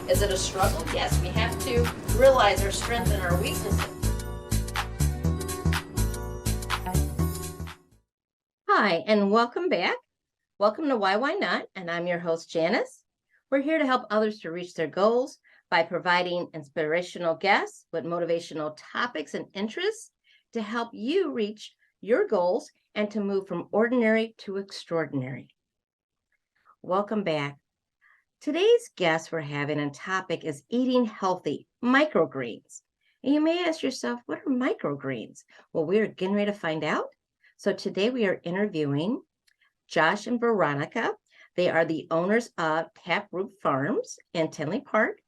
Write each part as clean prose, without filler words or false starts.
Is it a struggle? Yes, we have to realize our strengths and our weaknesses. Hi, and welcome back. Welcome to Why Not? And I'm your host, Janice. We're here to help others to reach their goals by providing inspirational guests with motivational topics and interests to help you reach your goals and to move from ordinary to extraordinary. Welcome back. Today's guest we're having and topic is eating healthy, microgreens. And you may ask yourself, what are microgreens? Well, we're getting ready to find out. So today we are interviewing Josh and Veronica. They are the owners of Taproot Farms in Tinley Park,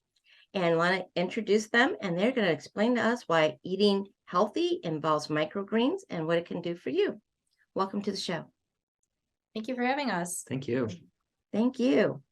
and want to introduce them, and they're going to explain to us why eating healthy involves microgreens and what it can do for you. Welcome to the show. Thank you for having us. Thank you. Thank you.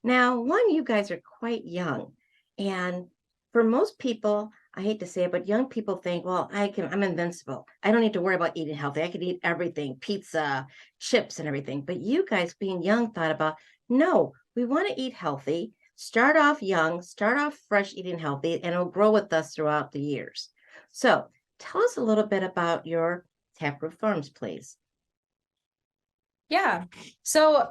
Now, you guys are quite young, and for most people, I hate to say it, but young people think, well, I'm invincible. I don't need to worry about eating healthy. I could eat everything, pizza, chips, and everything. But you guys being young thought about, no, we want to eat healthy, start off young, start off fresh eating healthy, and it'll grow with us throughout the years. So tell us a little bit about your Taproot Farms, please. Yeah. So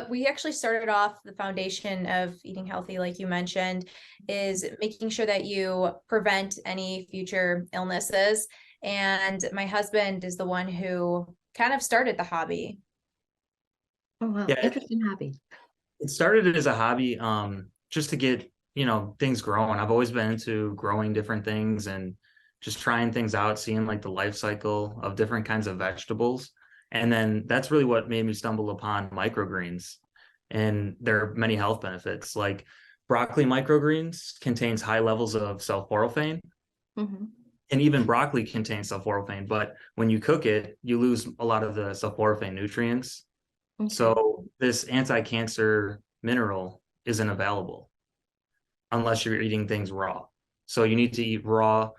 we actually started off the foundation of eating healthy, like you mentioned, is making sure that you prevent any future illnesses. And my husband is the one who kind of started the hobby. Oh, wow. Yeah. Interesting hobby. It started as a hobby, just to get, things growing. I've always been into growing different things and just trying things out, seeing like the life cycle of different kinds of vegetables. And then that's really what made me stumble upon microgreens. And there are many health benefits. Like broccoli microgreens contains high levels of sulforaphane. Mm-hmm. And even broccoli contains sulforaphane, but when you cook it, you lose a lot of the sulforaphane nutrients. Okay. So this anti-cancer mineral isn't available unless you're eating things raw. So you need to eat raw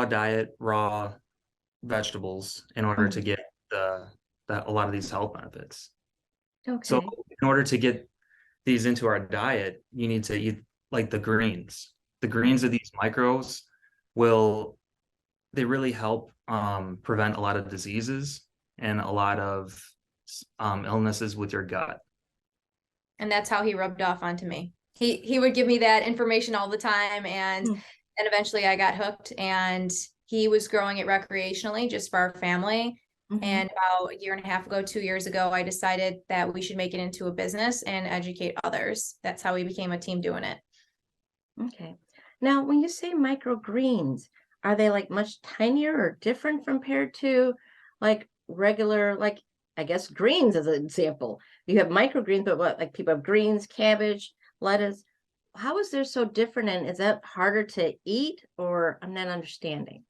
diet, raw vegetables in order to get a lot of these health benefits. Okay. So in order to get these into our diet, you need to eat like the greens. The greens of these micros they really help prevent a lot of diseases and a lot of illnesses with your gut. And that's how he rubbed off onto me. He would give me that information all the time, and eventually I got hooked, and he was growing it recreationally just for our family. Mm-hmm. And about a year and a half ago, 2 years ago, I decided that we should make it into a business and educate others. That's how we became a team doing it. Okay. Now, when you say microgreens, are they like much tinier or different compared to like regular, like I guess greens as an example? You have microgreens, but what, like people have greens, cabbage, lettuce. How is there so different, and is that harder to eat, or I'm not understanding?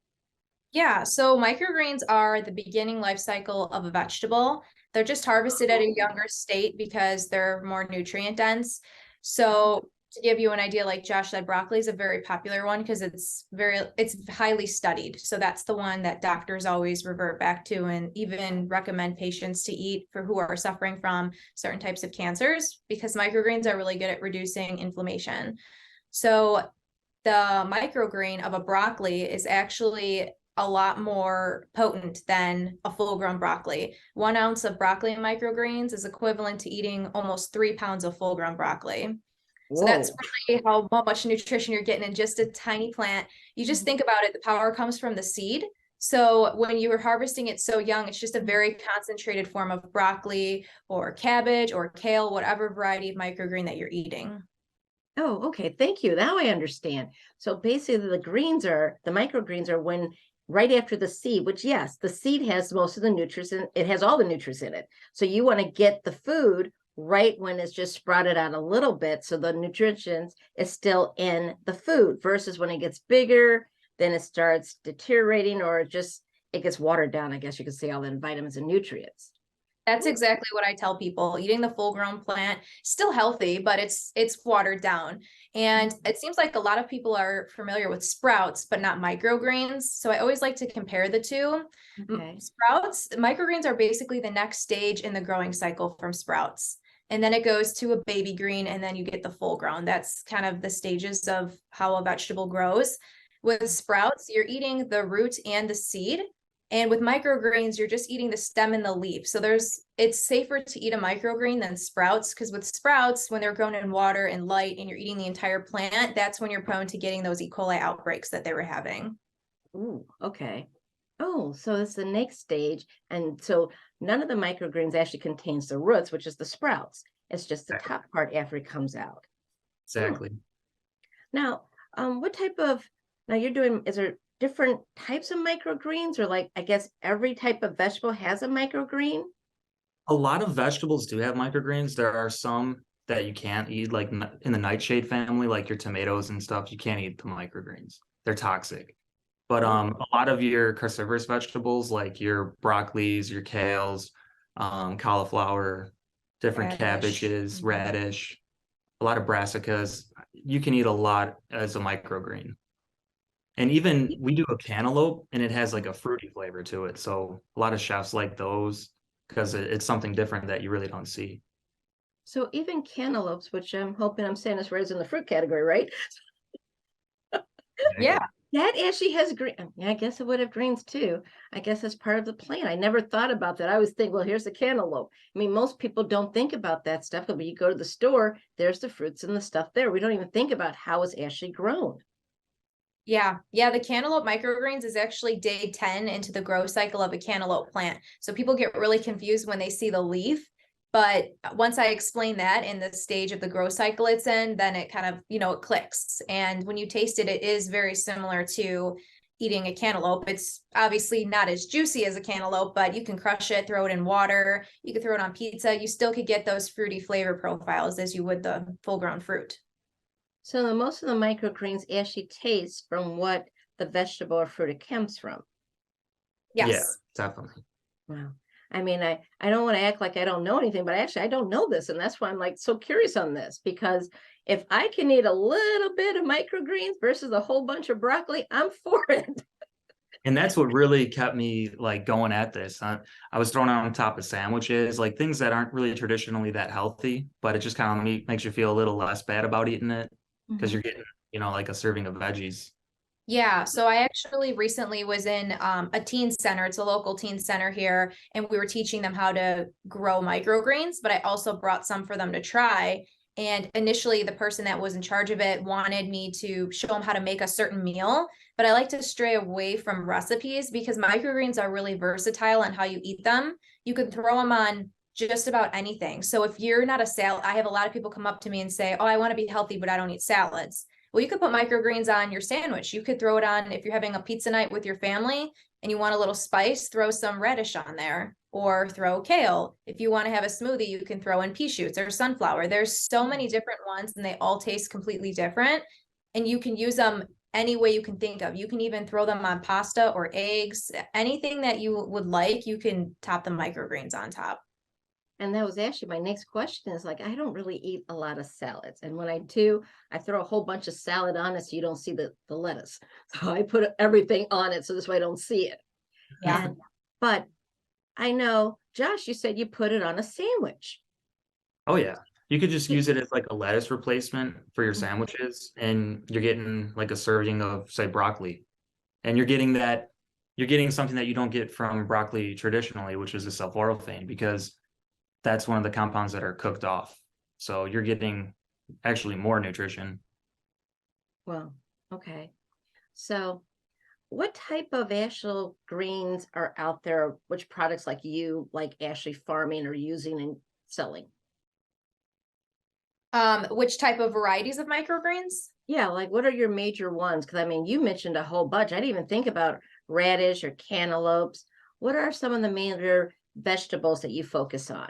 Yeah, so microgreens are the beginning life cycle of a vegetable. They're just harvested at a younger state because they're more nutrient dense. So to give you an idea, like Josh said, broccoli is a very popular one because it's highly studied. So that's the one that doctors always revert back to and even recommend patients to eat for who are suffering from certain types of cancers, because microgreens are really good at reducing inflammation. So the microgreen of a broccoli is actually a lot more potent than a full-grown broccoli. 1 ounce of broccoli microgreens is equivalent to eating almost 3 pounds of full-grown broccoli. Whoa. So that's really how much nutrition you're getting in just a tiny plant. You just think about it, the power comes from the seed. So when you were harvesting it so young, it's just a very concentrated form of broccoli or cabbage or kale, whatever variety of microgreen that you're eating. Oh, okay. Thank you. Now I understand. So basically the microgreens are when right after the seed, which yes, the seed has most of the nutrients in it, has all the nutrients in it. So you want to get the food right when it's just sprouted out a little bit, so the nutrients is still in the food, versus when it gets bigger, then it starts deteriorating, or it gets watered down, I guess you could say, all the vitamins and nutrients. That's exactly what I tell people. Eating the full grown plant, still healthy, but it's watered down. And it seems like a lot of people are familiar with sprouts, but not microgreens. So I always like to compare the two. Okay. Sprouts, microgreens are basically the next stage in the growing cycle from sprouts. And then it goes to a baby green, and then you get the full grown. That's kind of the stages of how a vegetable grows. With sprouts, you're eating the root and the seed. And with microgreens, you're just eating the stem and the leaf. So it's safer to eat a microgreen than sprouts, because with sprouts, when they're grown in water and light and you're eating the entire plant, that's when you're prone to getting those E. coli outbreaks that they were having. Ooh, okay. Oh, so it's the next stage. And so none of the microgreens actually contains the roots, which is the sprouts. It's just the top part after it comes out. Exactly. Now, what type of, now you're doing, is there different types of microgreens, or like, I guess every type of vegetable has a microgreen? A lot of vegetables do have microgreens. There are some that you can't eat, like in the nightshade family, like your tomatoes and stuff. You can't eat the microgreens. They're toxic. But a lot of your cruciferous vegetables, like your broccolis, your kales, cauliflower, different Radish. cabbages, radish, a lot of brassicas, you can eat a lot as a microgreen. And even we do a cantaloupe, and it has like a fruity flavor to it. So a lot of chefs like those because it's something different that you really don't see. So even cantaloupes, which I'm hoping I'm saying is right in the fruit category, right? Yeah. That actually has green. Yeah, I guess it would have greens too. I guess that's part of the plant. I never thought about that. I always think, well, here's a cantaloupe. I mean, most people don't think about that stuff, but when you go to the store, there's the fruits and the stuff there. We don't even think about how it's actually grown. Yeah. Yeah. The cantaloupe microgreens is actually day 10 into the growth cycle of a cantaloupe plant. So people get really confused when they see the leaf. But once I explain that in the stage of the growth cycle it's in, then it kind of, it clicks. And when you taste it, it is very similar to eating a cantaloupe. It's obviously not as juicy as a cantaloupe, but you can crush it, throw it in water. You could throw it on pizza. You still could get those fruity flavor profiles as you would the full grown fruit. So most of the microgreens actually taste from what the vegetable or fruit it comes from. Yes. Yeah, definitely. Wow. I mean, I don't want to act like I don't know anything, but actually I don't know this. And that's why I'm like so curious on this, because if I can eat a little bit of microgreens versus a whole bunch of broccoli, I'm for it. And that's what really kept me like going at this. I was throwing it on top of sandwiches, like things that aren't really traditionally that healthy, but it just kind of makes you feel a little less bad about eating it because you're getting, like a serving of veggies. Yeah, so I actually recently was in a teen center. It's a local teen center here, and we were teaching them how to grow microgreens, but I also brought some for them to try. And initially, the person that was in charge of it wanted me to show them how to make a certain meal, but I like to stray away from recipes because microgreens are really versatile on how you eat them. You can throw them on just about anything. So if you're not a salad, I have a lot of people come up to me and say, "Oh, I want to be healthy, but I don't eat salads." Well, you could put microgreens on your sandwich. You could throw it on if you're having a pizza night with your family and you want a little spice, throw some radish on there or throw kale. If you want to have a smoothie, you can throw in pea shoots or sunflower. There's so many different ones and they all taste completely different. And you can use them any way you can think of. You can even throw them on pasta or eggs, anything that you would like, you can top the microgreens on top. And that was actually my next question is like, I don't really eat a lot of salads. And when I do, I throw a whole bunch of salad on it so you don't see the lettuce. So I put everything on it so this way I don't see it. Yeah. But I know, Josh, you said you put it on a sandwich. Oh yeah. You could just use it as like a lettuce replacement for your sandwiches, and you're getting like a serving of, say, broccoli. And you're getting something that you don't get from broccoli traditionally, which is a sulforaphane, because that's one of the compounds that are cooked off. So you're getting actually more nutrition. Well, okay. So what type of actual greens are out there? Which products like you like actually farming or using and selling? Which type of varieties of microgreens? Yeah, like what are your major ones? Because I mean, you mentioned a whole bunch. I didn't even think about radish or cantaloupes. What are some of the major vegetables that you focus on?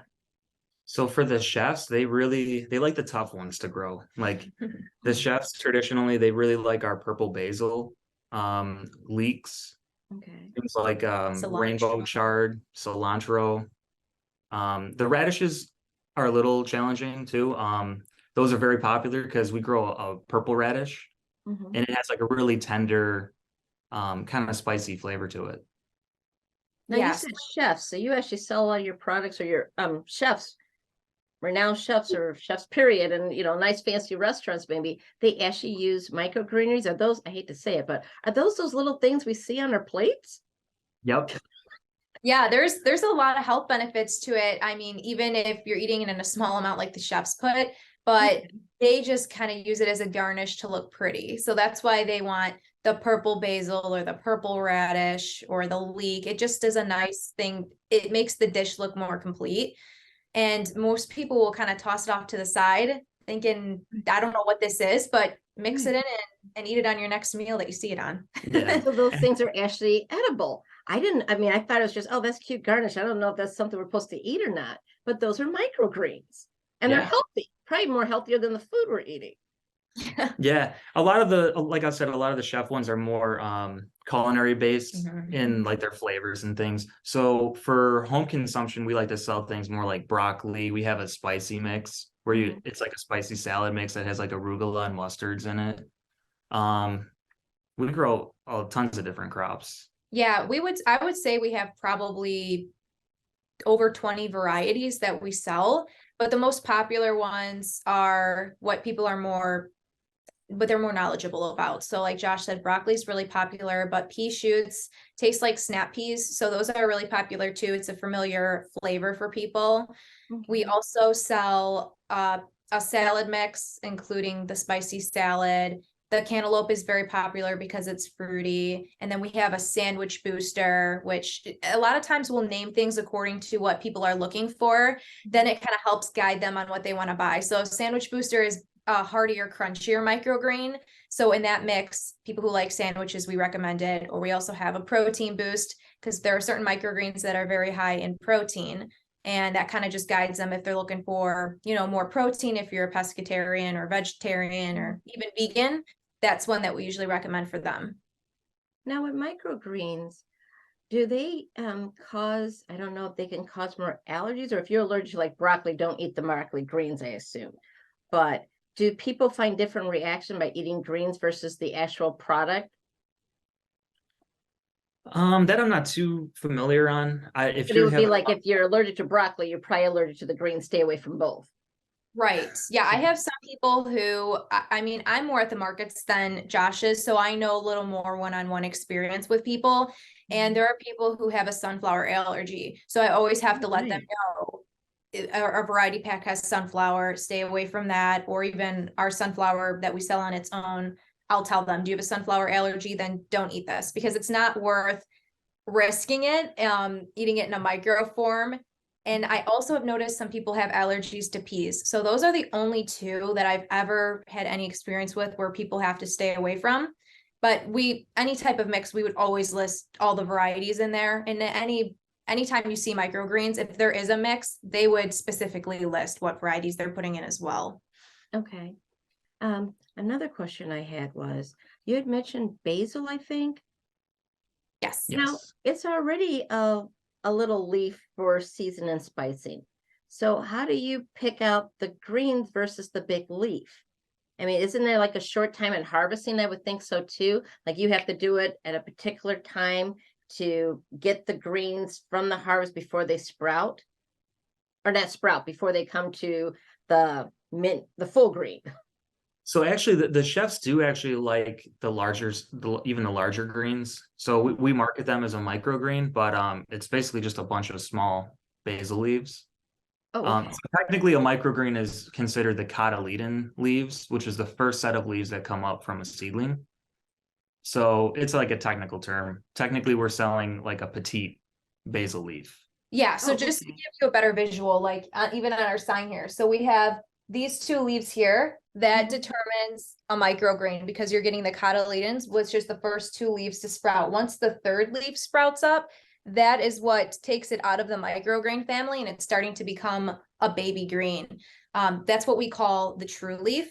So for the chefs, they like the tough ones to grow. Like the chefs traditionally, they really like our purple basil, leeks, Okay. things like Cilantro. rainbow chard, cilantro. The radishes are a little challenging too. Those are very popular because we grow a purple radish, Mhm. and it has like a really tender, kind of spicy flavor to it. Now you Yes. said chefs, so you actually sell a lot of your products, or your chefs, renowned chefs, or chefs period, and nice fancy restaurants, maybe they actually use microgreens. Are those, I hate to say it, but are those little things we see on our plates? Yep. Yeah, there's a lot of health benefits to it. I mean, even if you're eating it in a small amount like the chefs put, but they just kind of use it as a garnish to look pretty. So that's why they want the purple basil or the purple radish or the leek. It just is a nice thing. It makes the dish look more complete. And most people will kind of toss it off to the side, thinking, I don't know what this is, but mix it in and eat it on your next meal that you see it on. Yeah. So those things are actually edible. I mean, I thought it was just, oh, that's cute garnish. I don't know if that's something we're supposed to eat or not, but those are microgreens, and they're Yeah. healthy, probably more healthier than the food we're eating. Yeah. A lot of the, like I said, a lot of the chef ones are more culinary based in like their flavors and things. So for home consumption, we like to sell things more like broccoli. We have a spicy mix where it's like a spicy salad mix that has like arugula and mustards in it. We grow tons of different crops. Yeah, I would say we have probably over 20 varieties that we sell, but the most popular ones are what people are they're more knowledgeable about. So like Josh said, broccoli is really popular, but pea shoots taste like snap peas. So those are really popular too. It's a familiar flavor for people. We also sell a salad mix, including the spicy salad. The cantaloupe is very popular because it's fruity. And then we have a sandwich booster, which a lot of times we'll name things according to what people are looking for. Then it kind of helps guide them on what they want to buy. So sandwich booster is a heartier, crunchier microgreen. So in that mix, people who like sandwiches, we recommend it. Or we also have a protein boost because there are certain microgreens that are very high in protein. And that kind of just guides them if they're looking for, more protein. If you're a pescatarian or vegetarian or even vegan, that's one that we usually recommend for them. Now with microgreens, do they cause, I don't know if they can cause more allergies, or if you're allergic to like broccoli, don't eat the broccoli greens, I assume. But do people find different reaction by eating greens versus the actual product? That I'm not too familiar on. If But it you would be have, like if you're allergic to broccoli, you're probably allergic to the greens. Stay away from both. Right. Yeah, I have some people who, I mean, I'm more at the markets than Josh is, so I know a little more one-on-one experience with people. And there are people who have a sunflower allergy. So I always have to let them know our variety pack has sunflower, stay away from that, or even our sunflower that we sell on its own. I'll tell them, do you have a sunflower allergy? Then don't eat this because it's not worth risking it, eating it in a micro form. And I also have noticed some people have allergies to peas. So those are the only two that I've ever had any experience with where people have to stay away from. But any type of mix, we would always list all the varieties in there. And anytime you see microgreens, if there is a mix, they would specifically list what varieties they're putting in as well. Okay. Another question I had was, you had mentioned basil, I think. Yes. Now, it's already a little leaf for season and spicing. So how do you pick out the greens versus the big leaf? I mean, isn't there like a short time in harvesting? I would think so too. Like you have to do it at a particular time to get the greens from the harvest before they sprout, or not sprout, before they come to the full green. So actually, the chefs do actually like even the larger greens. So we market them as a microgreen, but it's basically just a bunch of small basil leaves. Oh, okay. So technically, a microgreen is considered the cotyledon leaves, which is the first set of leaves that come up from a seedling. So it's like a technical term. Technically, we're selling like a petite basil leaf. Yeah, so Oh, just to okay. give you a better visual, like even on our sign here. So we have these two leaves here that determines a microgreen because you're getting the cotyledons, which is the first two leaves to sprout. Once the third leaf sprouts up, that is what takes it out of the microgreen family and it's starting to become a baby green. That's what we call the true leaf.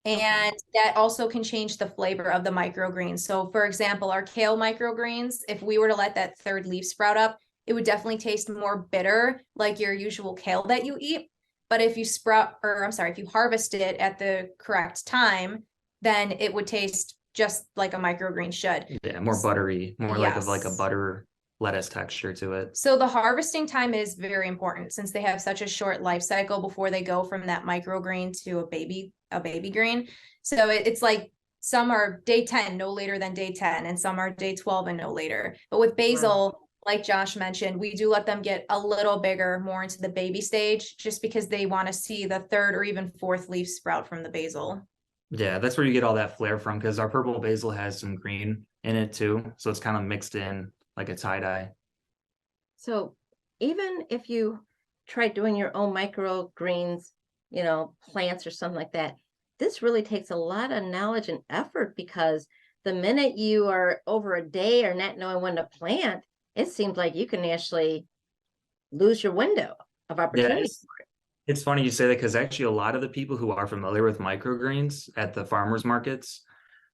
And that also can change the flavor of the microgreens. So for example, our kale microgreens, if we were to let that third leaf sprout up, it would definitely taste more bitter, like your usual kale that you eat. But if you if you harvest it at the correct time, then it would taste just like a microgreen should. Yeah, more buttery, more like a Yes. butter lettuce texture to it. So the harvesting time is very important since they have such a short life cycle before they go from that microgreen to a baby green. So it's like some are day 10, no later than day 10, and some are day 12 and no later. But with basil, like Josh mentioned, we do let them get a little bigger, more into the baby stage, just because they want to see the third or even fourth leaf sprout from the basil. Yeah, that's where you get all that flair from, because our purple basil has some green in it too. So it's kind of mixed in like a tie-dye. So even if you try doing your own microgreens, plants or something like that, this really takes a lot of knowledge and effort, because the minute you are over a day or not knowing when to plant, it seems like you can actually lose your window of opportunity. It's funny you say that, because actually a lot of the people who are familiar with microgreens at the farmers markets,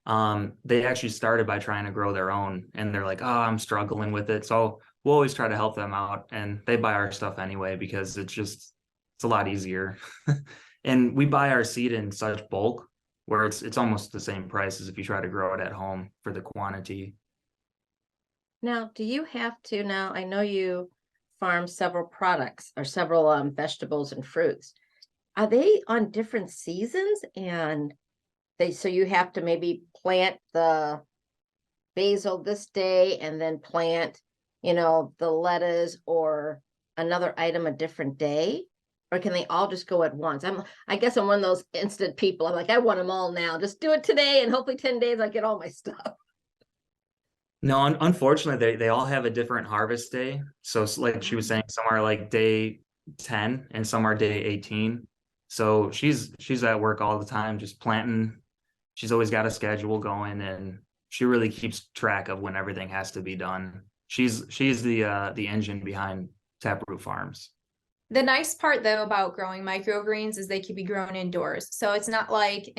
they actually started by trying to grow their own, and they're like, oh, I'm struggling with it. So we'll always try to help them out, and they buy our stuff anyway, because it's a lot easier. And we buy our seed in such bulk where it's almost the same price as if you try to grow it at home for the quantity. Now, do you have to, now I know you farm several products or several vegetables and fruits. Are they on different seasons? And so you have to maybe plant the basil this day and then plant, the lettuce or another item a different day? Or can they all just go at once? I guess I'm one of those instant people. I'm like, I want them all now. Just do it today, and hopefully 10 days I get all my stuff. No, unfortunately, they all have a different harvest day. So like she was saying, some are like day 10 and some are day 18. So she's at work all the time, just planting. She's always got a schedule going, and she really keeps track of when everything has to be done. She's the engine behind Taproot Farms. The nice part though about growing microgreens is they can be grown indoors. So it's not like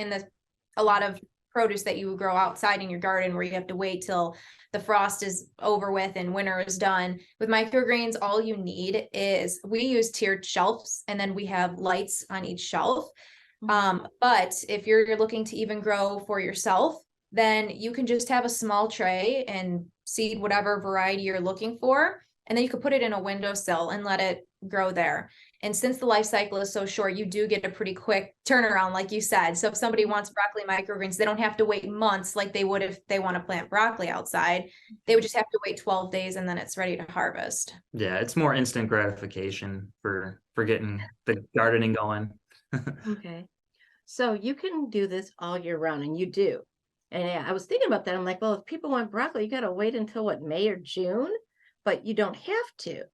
a lot of produce that you would grow outside in your garden where you have to wait till the frost is over with and winter is done. With microgreens, all you need is, we use tiered shelves, and then we have lights on each shelf. But if you're looking to even grow for yourself, then you can just have a small tray and seed whatever variety you're looking for. And then you could put it in a windowsill and let it grow there. And since the life cycle is so short, you do get a pretty quick turnaround, like you said. So if somebody wants broccoli microgreens, they don't have to wait months like they would if they want to plant broccoli outside. They would just have to wait 12 days and then it's ready to harvest. Yeah, it's more instant gratification for getting the gardening going. Okay. So you can do this all year round, and you do. And yeah, I was thinking about that. I'm like, well, if people want broccoli, you got to wait until what, May or June? But you don't have to.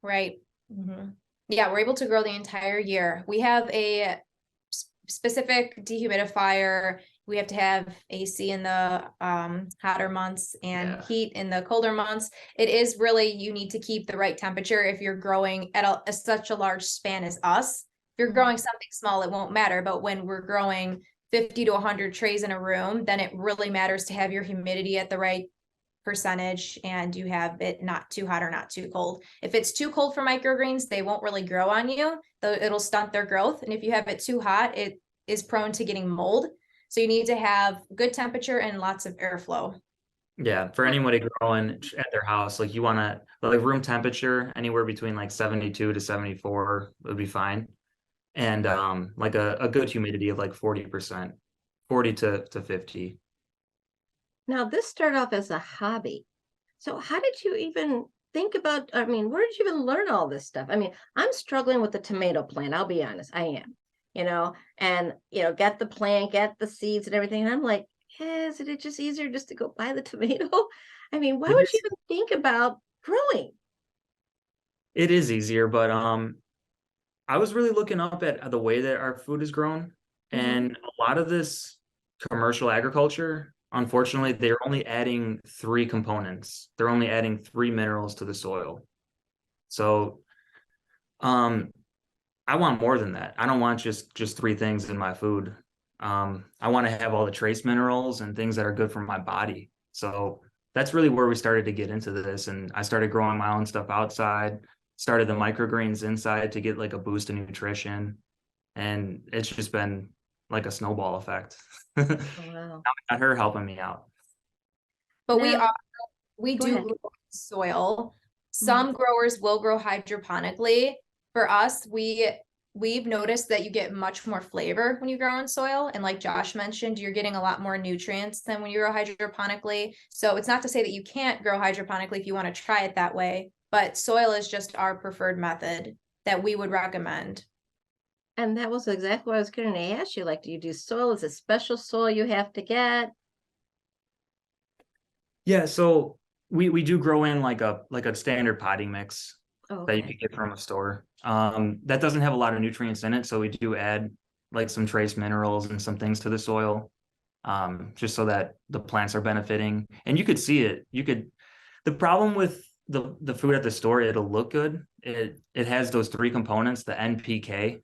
Right. Mm-hmm. Yeah, we're able to grow the entire year. We have a specific dehumidifier. We have to have AC in the hotter months and heat in the colder months. It is really, you need to keep the right temperature if you're growing at such a large span as us. If you're growing something small, it won't matter. But when we're growing 50 to 100 trays in a room, then it really matters to have your humidity at the right percentage, and you have it not too hot or not too cold. If it's too cold for microgreens, they won't really grow on you, though it'll stunt their growth. And if you have it too hot, it is prone to getting mold. So you need to have good temperature and lots of airflow. Yeah, for anybody growing at their house, like you want to, like room temperature anywhere between like 72 to 74 would be fine. And like a good humidity of like 40%, 40 to 50. Now, this started off as a hobby. So how did you even think about, where did you even learn all this stuff? I'm struggling with the tomato plant. I'll be honest, I am, and, get the plant, get the seeds and everything. And I'm like, isn't it just easier just to go buy the tomato? Why would you even think about growing? It is easier, but I was really looking up at the way that our food is grown. And a lot of this commercial agriculture, unfortunately, they're only adding 3 components. They're only adding 3 minerals to the soil. So I want more than that. I don't want just 3 things in my food. I want to have all the trace minerals and things that are good for my body. So that's really where we started to get into this. And I started growing my own stuff outside, started the microgreens inside to get like a boost in nutrition. And it's just been like a snowball effect. Now Oh, wow. I got her helping me out. But Now, we go do ahead. grow soil. Mhm. Some growers will grow hydroponically. For us, we've noticed that you get much more flavor when you grow in soil. And like Josh mentioned, you're getting a lot more nutrients than when you grow hydroponically. So it's not to say that you can't grow hydroponically if you want to try it that way, but soil is just our preferred method that we would recommend. And that was exactly what I was going to ask you. Like, do you do soil? Is it special soil you have to get? Yeah, so we do grow in like a standard potting mix Oh, that you okay. can get from a store. That doesn't have a lot of nutrients in it, so we do add like some trace minerals and some things to the soil, just so that the plants are benefiting. And you could see it. The problem with the food at the store, it'll look good. It has those three components, the NPK.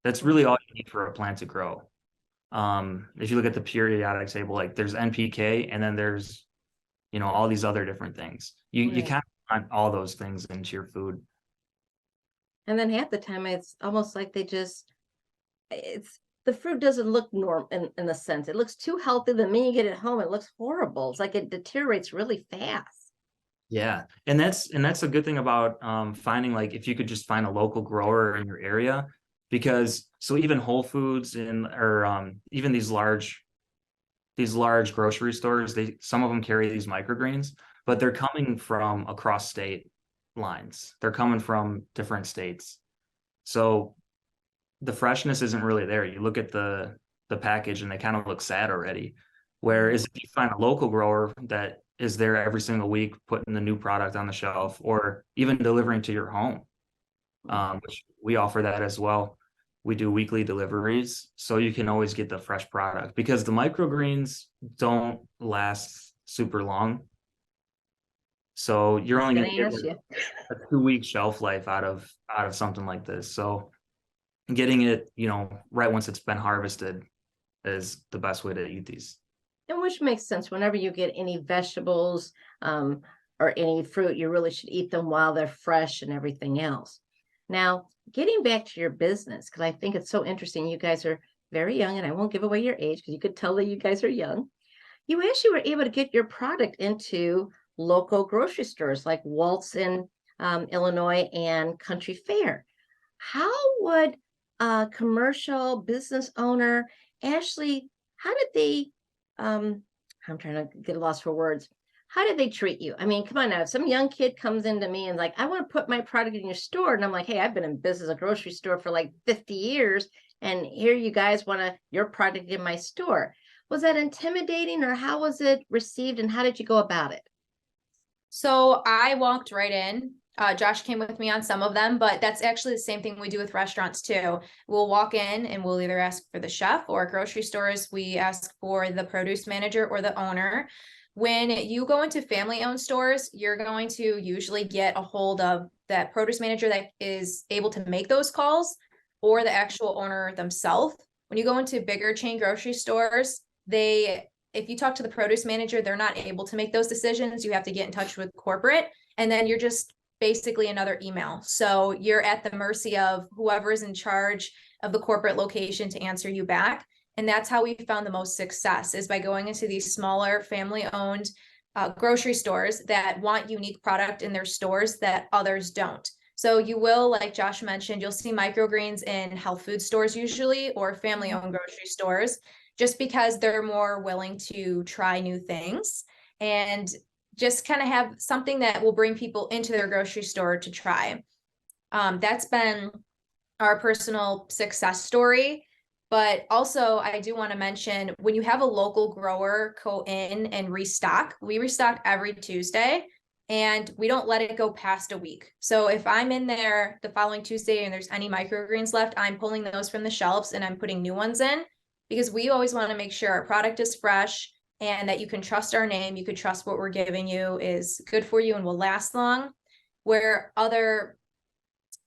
That's really all you need for a plant to grow. If you look at the periodic table, like there's NPK and then there's all these other different things. You Right. kind of want all those things into your food. And then half the time it's almost like it's the fruit doesn't look normal in a sense. It looks too healthy. The minute you get it home, it looks horrible. It's like it deteriorates really fast. Yeah. And that's a good thing about finding, like, if you could just find a local grower in your area, because so even Whole Foods or even these large grocery stores, some of them carry these microgreens, but they're coming from across state lines. They're coming from different states. So the freshness isn't really there. You look at the package and they kind of look sad already. Whereas if you find a local grower that is there every single week, putting the new product on the shelf, or even delivering to your home, which we offer that as well. We do weekly deliveries, so you can always get the fresh product, because the microgreens don't last super long. So you're I was only going going to to get ask like you. a 2 week shelf life out of something like this. So getting it, right once it's been harvested is the best way to eat these. And which makes sense. Whenever you get any vegetables or any fruit, you really should eat them while they're fresh and everything else. Now, getting back to your business, because I think it's so interesting. You guys are very young, and I won't give away your age because you could tell that you guys are young. You actually were able to get your product into local grocery stores like Waltz in Illinois and Country Fair. How would a commercial business owner actually, how did they, I'm trying to get lost for words. How did they treat you? I mean, come on now. If some young kid comes into me and like, I want to put my product in your store. And I'm like, hey, I've been in business, a grocery store for like 50 years. And here you guys want your product in my store. Was that intimidating, or how was it received, and how did you go about it? So I walked right in. Josh came with me on some of them, but that's actually the same thing we do with restaurants too. We'll walk in and we'll either ask for the chef, or grocery stores, we ask for the produce manager or the owner. When you go into family-owned stores, you're going to usually get a hold of that produce manager that is able to make those calls, or the actual owner themselves. When you go into bigger chain grocery stores, if you talk to the produce manager, they're not able to make those decisions. You have to get in touch with corporate, and then you're just basically another email. So you're at the mercy of whoever is in charge of the corporate location to answer you back. And that's how we found the most success, is by going into these smaller family-owned grocery stores that want unique product in their stores that others don't. So you will, like Josh mentioned, you'll see microgreens in health food stores usually, or family-owned grocery stores, just because they're more willing to try new things and just kind of have something that will bring people into their grocery store to try. That's been our personal success story. But also, I do want to mention, when you have a local grower go in and restock, we restock every Tuesday, and we don't let it go past a week. So if I'm in there the following Tuesday and there's any microgreens left, I'm pulling those from the shelves and I'm putting new ones in, because we always want to make sure our product is fresh and that you can trust our name. You could trust what we're giving you is good for you and will last long. Where other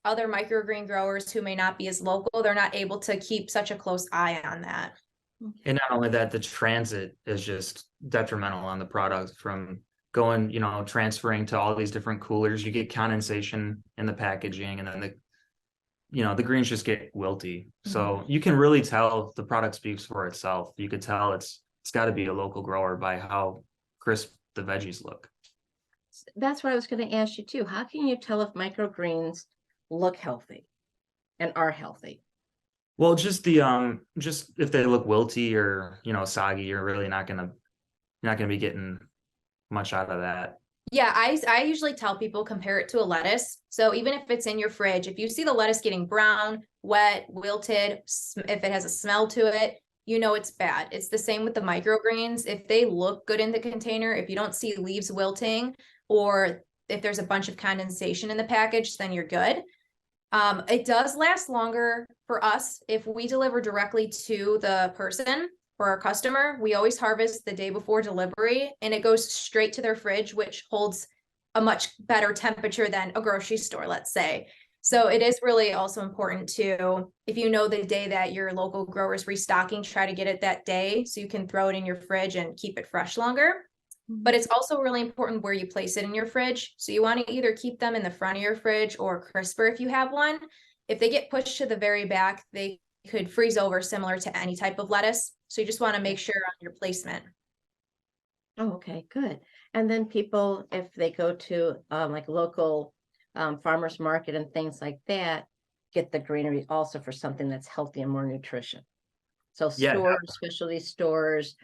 microgreen growers who may not be as local, they're not able to keep such a close eye on that. And not only that, the transit is just detrimental on the product from going, transferring to all these different coolers, you get condensation in the packaging, and then the greens just get wilty. So you can really tell the product speaks for itself. You could tell it's got to be a local grower by how crisp the veggies look. That's what I was going to ask you too. How can you tell if microgreens look healthy and are healthy? Well, just just if they look wilty or, soggy, you're really not gonna be getting much out of that. Yeah, I usually tell people compare it to a lettuce. So even if it's in your fridge, if you see the lettuce getting brown, wet, wilted, if it has a smell to it, it's bad. It's the same with the microgreens. If they look good in the container, if you don't see leaves wilting, or if there's a bunch of condensation in the package, then you're good. It does last longer for us if we deliver directly to the person. For our customer, we always harvest the day before delivery, and it goes straight to their fridge, which holds a much better temperature than a grocery store, let's say. So it is really also important to, if you know the day that your local grower is restocking, try to get it that day so you can throw it in your fridge and keep it fresh longer. But it's also really important where you place it in your fridge. So you want to either keep them in the front of your fridge or crisper if you have one. If they get pushed to the very back, they could freeze over, similar to any type of lettuce. So you just want to make sure on your placement. Oh, okay, good. And then people, if they go to like local farmers market and things like that, get the greenery also for something that's healthy and more nutrition. So stores, specialty stores,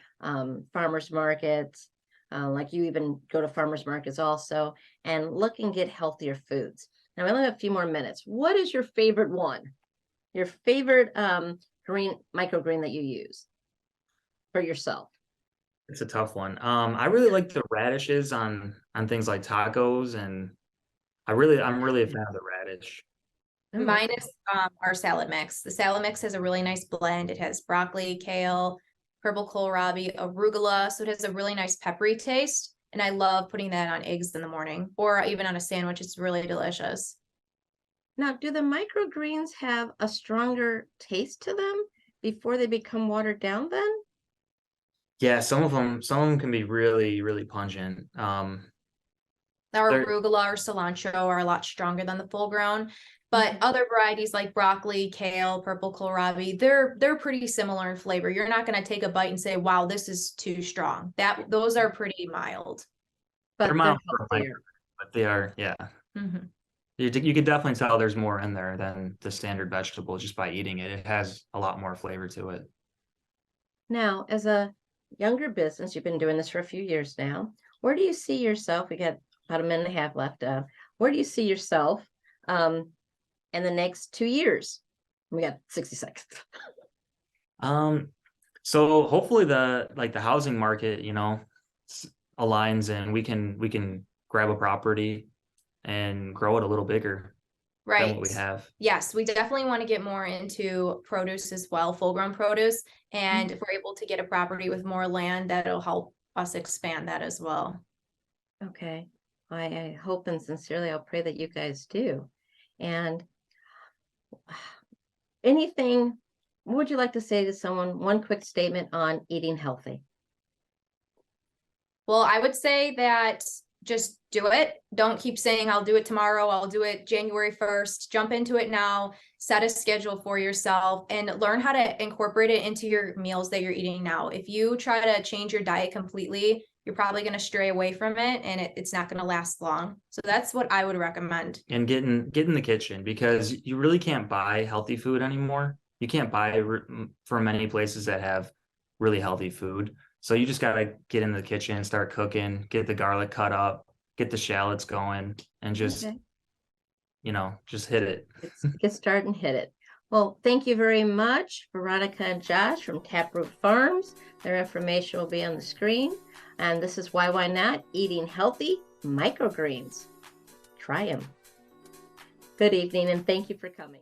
farmers markets, like you even go to farmers markets also, and look and get healthier foods. Now we only have a few more minutes. What is your favorite one? Your favorite microgreen that you use for yourself? It's a tough one. I really like the radishes on things like tacos, and I'm really a fan of the radish. Mine is our salad mix. The salad mix has a really nice blend. It has broccoli, kale, purple kohlrabi, arugula. So it has a really nice peppery taste. And I love putting that on eggs in the morning or even on a sandwich. It's really delicious. Now, do the microgreens have a stronger taste to them before they become watered down then? Yeah, some of them can be really, really pungent. Our arugula or cilantro are a lot stronger than the full grown, but other varieties like broccoli, kale, purple kohlrabi, they're pretty similar in flavor. You're not going to take a bite and say, "Wow, this is too strong." Those are pretty mild. But they're mild, but they are, yeah. You can definitely tell there's more in there than the standard vegetable just by eating it. It has a lot more flavor to it. Now, as a younger business, you've been doing this for a few years now. Where do you see yourself? We got about a minute and a half left. Where do you see yourself in the next 2 years? We got 60 seconds. So hopefully the housing market, aligns, and we can grab a property and grow it a little bigger than what we have. Yes, we definitely want to get more into produce as well, full grown produce. And if we're able to get a property with more land, that'll help us expand that as well. Okay. I hope and sincerely I'll pray that you guys do. And anything, what would you like to say to someone? One quick statement on eating healthy. Well, I would say that just do it. Don't keep saying, "I'll do it tomorrow. I'll do it January 1st. Jump into it now. Set a schedule for yourself and learn how to incorporate it into your meals that you're eating now. If you try to change your diet completely, you're probably going to stray away from it, and it's not going to last long. So that's what I would recommend. And get in the kitchen, because you really can't buy healthy food anymore. You can't buy from many places that have really healthy food. So you just got to get in the kitchen, start cooking, get the garlic cut up, get the shallots going, and just, just hit it. Get started and hit it. Well, thank you very much, Veronica and Josh from Taproot Farms. Their information will be on the screen. And this is Why Not? Eating Healthy Microgreens. Try them. Good evening, and thank you for coming.